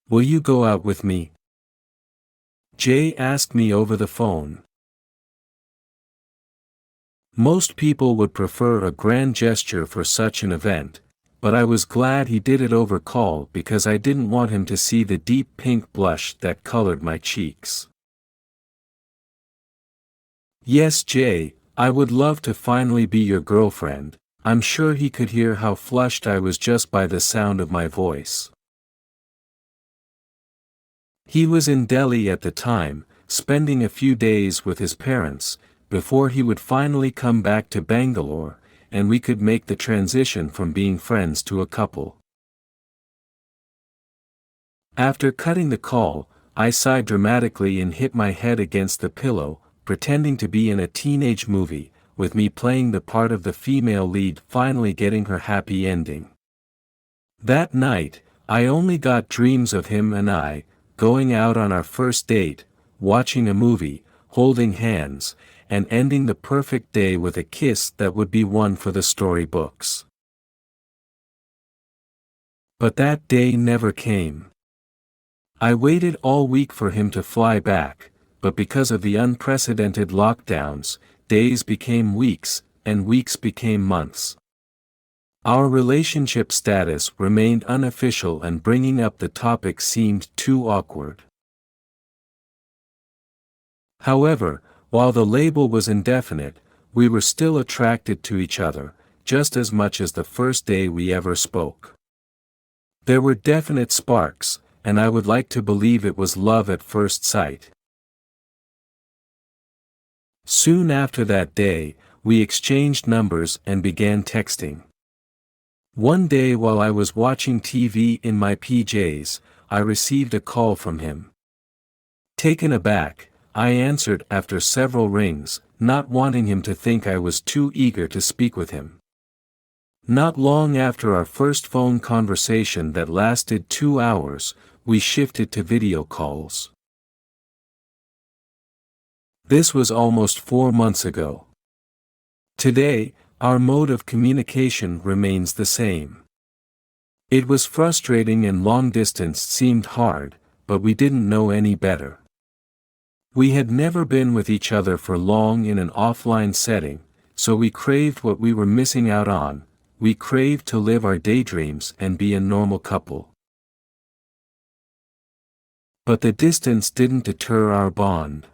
Will you go out with me? Jay asked me over the phone. Most people would prefer a grand gesture for such an event, but I was glad he did it over call because I didn't want him to see the deep pink blush that colored my cheeks. Yes, Jay, I would love to finally be your girlfriend. I'm sure he could hear how flushed I was just by the sound of my voice. He was in Delhi at the time, spending a few days with his parents, before he would finally come back to Bangalore, and we could make the transition from being friends to a couple. After cutting the call, I sighed dramatically and hit my head against the pillow, pretending to be in a teenage movie, with me playing the part of the female lead finally getting her happy ending. That night, I only got dreams of him and I, going out on our first date, watching a movie, holding hands, and ending the perfect day with a kiss that would be one for the storybooks. But that day never came. I waited all week for him to fly back, but because of the unprecedented lockdowns, days became weeks, and weeks became months. Our relationship status remained unofficial and bringing up the topic seemed too awkward. However, while the label was indefinite, we were still attracted to each other, just as much as the first day we ever spoke. There were definite sparks, and I would like to believe it was love at first sight. Soon after that day, we exchanged numbers and began texting. One day while I was watching TV in my PJs, I received a call from him. Taken aback, I answered after several rings, not wanting him to think I was too eager to speak with him. Not long after our first phone conversation that lasted 2 hours, we shifted to video calls. This was almost 4 months ago. Today, our mode of communication remains the same. It was frustrating and long distance seemed hard, but we didn't know any better. We had never been with each other for long in an offline setting, so we craved what we were missing out on. We craved to live our daydreams and be a normal couple. But the distance didn't deter our bond.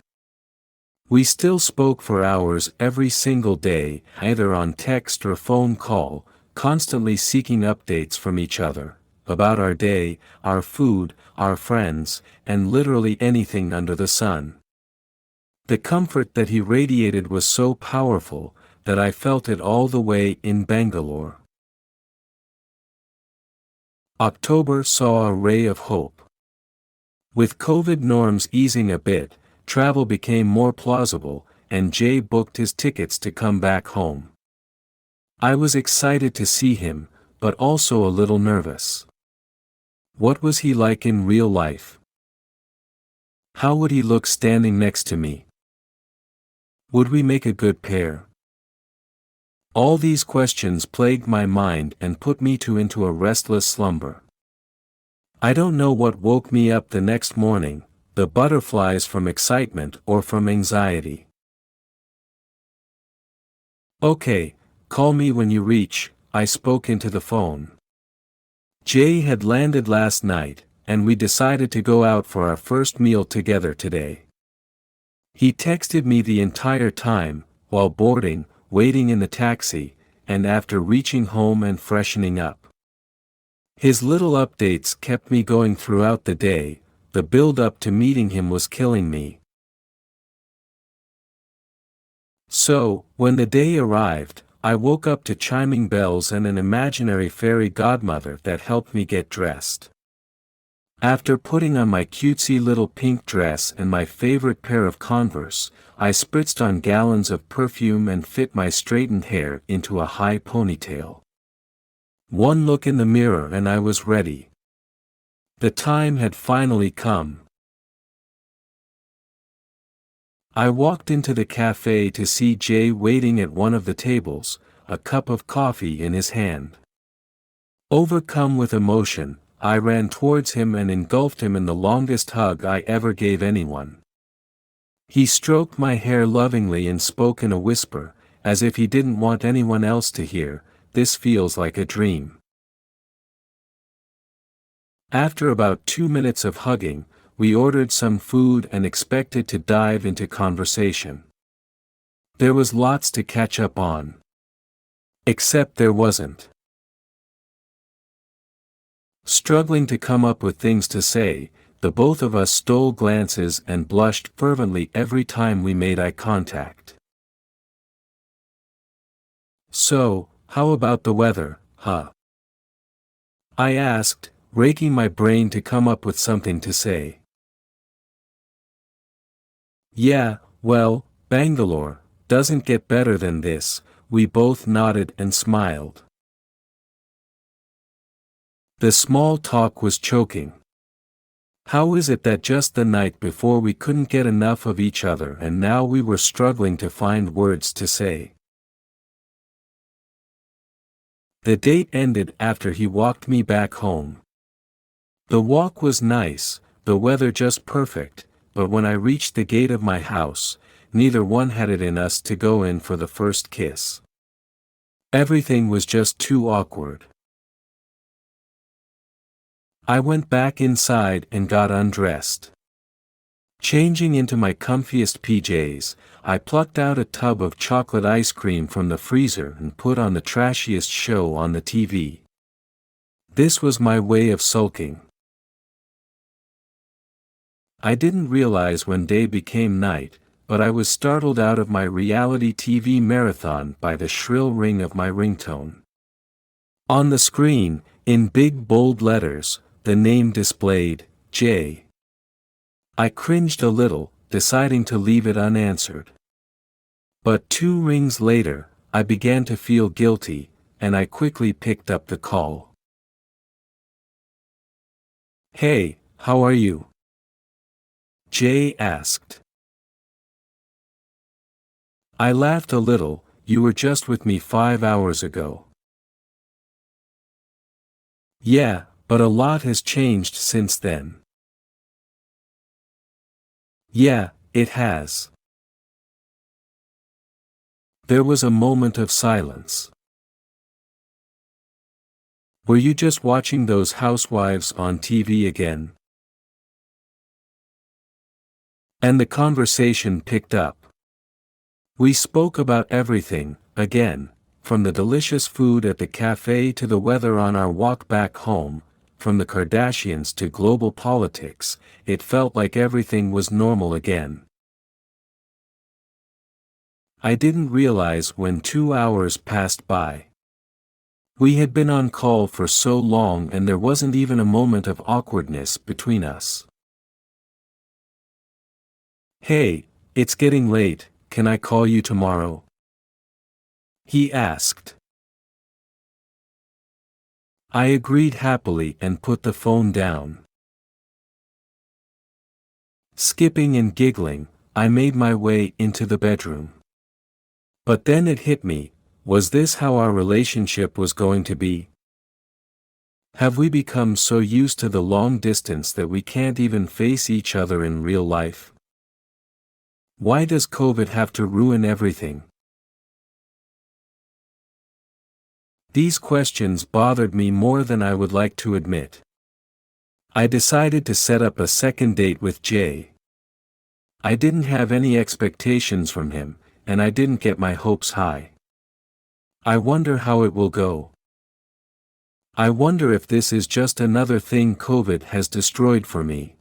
We still spoke for hours every single day, either on text or phone call, constantly seeking updates from each other, about our day, our food, our friends, and literally anything under the sun. The comfort that he radiated was so powerful, that I felt it all the way in Bangalore. October saw a ray of hope. With COVID norms easing a bit, travel became more plausible, and Jay booked his tickets to come back home. I was excited to see him, but also a little nervous. What was he like in real life? How would he look standing next to me? Would we make a good pair? All these questions plagued my mind and put me into a restless slumber. I don't know what woke me up the next morning, the butterflies from excitement or from anxiety. Okay, call me when you reach, I spoke into the phone. Jay had landed last night, and we decided to go out for our first meal together today. He texted me the entire time, while boarding, waiting in the taxi, and after reaching home and freshening up. His little updates kept me going throughout the day. The build-up to meeting him was killing me. So, when the day arrived, I woke up to chiming bells and an imaginary fairy godmother that helped me get dressed. After putting on my cutesy little pink dress and my favorite pair of Converse, I spritzed on gallons of perfume and fit my straightened hair into a high ponytail. One look in the mirror and I was ready. The time had finally come. I walked into the cafe to see Jay waiting at one of the tables, a cup of coffee in his hand. Overcome with emotion, I ran towards him and engulfed him in the longest hug I ever gave anyone. He stroked my hair lovingly and spoke in a whisper, as if he didn't want anyone else to hear, "This feels like a dream." After about 2 minutes of hugging, we ordered some food and expected to dive into conversation. There was lots to catch up on. Except there wasn't. Struggling to come up with things to say, the both of us stole glances and blushed fervently every time we made eye contact. "So, how about the weather, huh?" I asked, raking my brain to come up with something to say. "Yeah, well, Bangalore doesn't get better than this," we both nodded and smiled. The small talk was choking. How is it that just the night before we couldn't get enough of each other and now we were struggling to find words to say? The date ended after he walked me back home. The walk was nice, the weather just perfect, but when I reached the gate of my house, neither one had it in us to go in for the first kiss. Everything was just too awkward. I went back inside and got undressed. Changing into my comfiest PJs, I plucked out a tub of chocolate ice cream from the freezer and put on the trashiest show on the TV. This was my way of sulking. I didn't realize when day became night, but I was startled out of my reality TV marathon by the shrill ring of my ringtone. On the screen, in big bold letters, the name displayed, J. I cringed a little, deciding to leave it unanswered. But 2 rings later, I began to feel guilty, and I quickly picked up the call. "Hey, how are you?" Jay asked. I laughed a little. "You were just with me 5 hours ago." "Yeah, but a lot has changed since then." "Yeah, it has." There was a moment of silence. "Were you just watching those housewives on TV again?" And the conversation picked up. We spoke about everything, again, from the delicious food at the cafe to the weather on our walk back home, from the Kardashians to global politics. It felt like everything was normal again. I didn't realize when 2 hours passed by. We had been on call for so long and there wasn't even a moment of awkwardness between us. "Hey, it's getting late, can I call you tomorrow?" he asked. I agreed happily and put the phone down. Skipping and giggling, I made my way into the bedroom. But then it hit me, was this how our relationship was going to be? Have we become so used to the long distance that we can't even face each other in real life? Why does COVID have to ruin everything? These questions bothered me more than I would like to admit. I decided to set up a second date with Jay. I didn't have any expectations from him, and I didn't get my hopes high. I wonder how it will go. I wonder if this is just another thing COVID has destroyed for me.